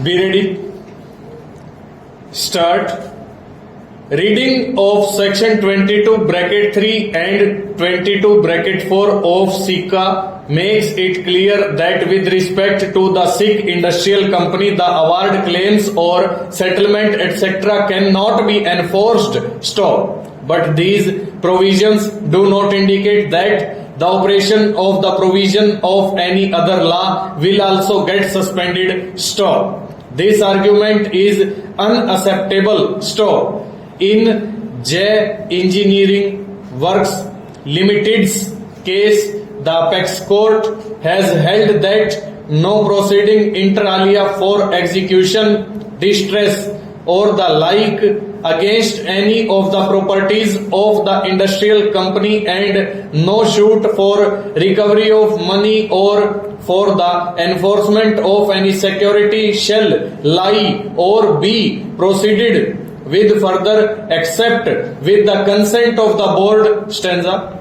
Be ready. Start. Reading of section 22 bracket 3 and 22 bracket 4 of SICA makes it clear that with respect to the Sikh Industrial Company, the award claims or settlement etc. cannot be enforced. Stop. But these provisions do not indicate that the operation of the provision of any other law will also get suspended. Stop. This argument is unacceptable. Stop. In J Engineering Works Limited's case, the Apex Court has held that no proceeding inter alia for execution, distress or the like against any of the properties of the industrial company and no suit for recovery of money or for the enforcement of any security shall lie or be proceeded with further except with the consent of the board. Stanza.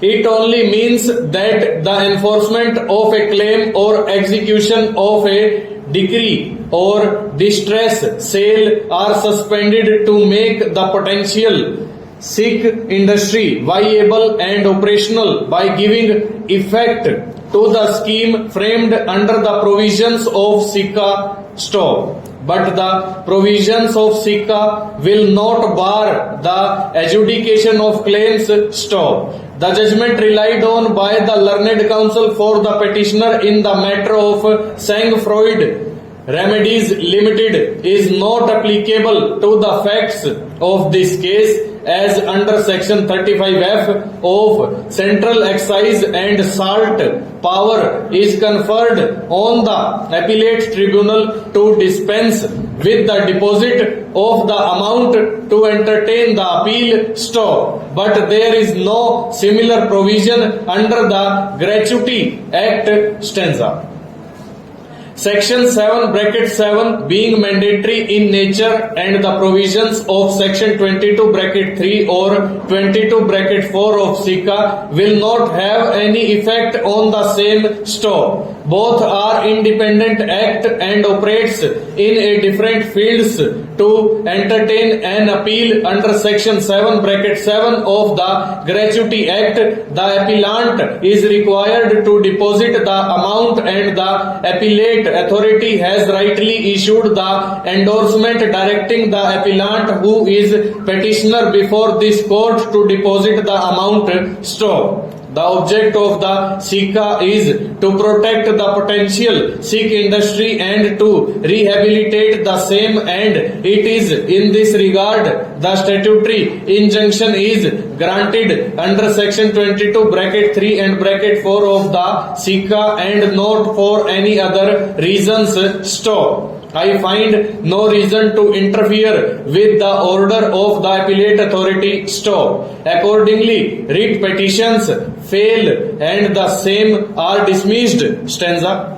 It only means that the enforcement of a claim or execution of a decree or distress sale are suspended to make the potential Sikh industry viable and operational by giving effect to the scheme framed under the provisions of SICA. Stop. But the provisions of SICA will not bar the adjudication of claims. Stop. The judgment relied on by the learned counsel for the petitioner in the matter of Sang-Freud Remedies Limited is not applicable to the facts of this case, as under section 35F of Central Excise and Salt power is conferred on the appellate tribunal to dispense with the deposit of the amount to entertain the appeal. Stop. But there is no similar provision under the Gratuity Act. Stanza. Section 7 bracket 7 being mandatory in nature and the provisions of section 22 bracket 3 or 22 bracket 4 of SICA will not have any effect on the same. Stop. Both are independent act and operates in a different fields. To entertain an appeal under section 7 bracket 7 of the Gratuity Act, the appellant is required to deposit the amount and the appellate authority has rightly issued the endorsement directing the appellant who is petitioner before this court to deposit the amount. Stop. The object of the SICA is to protect the potential Sikh industry and to rehabilitate the same, and it is in this regard the statutory injunction is granted under section 22 bracket 3 and bracket 4 of the SICA and not for any other reasons. Stop. I find no reason to interfere with the order of the appellate authority. Stop. Accordingly, writ petitions fail and the same are dismissed. Stanza.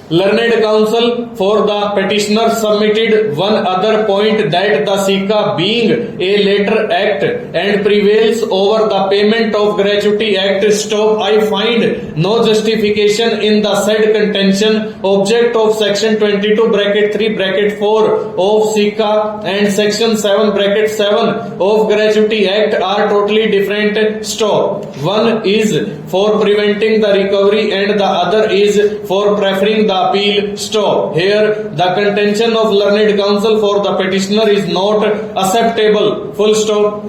Learned counsel for the petitioner submitted one other point, that the SICA being a later act and prevails over the payment of Gratuity Act. Stop. I find no justification in the said contention. Object of section 22 bracket 3 bracket 4 of SICA and section 7 bracket 7 of Gratuity Act are totally different. Stop. One is for preventing the recovery and the other is for preferring the appeal. Stop. Here the contention of learned counsel for the petitioner is not acceptable. Full stop.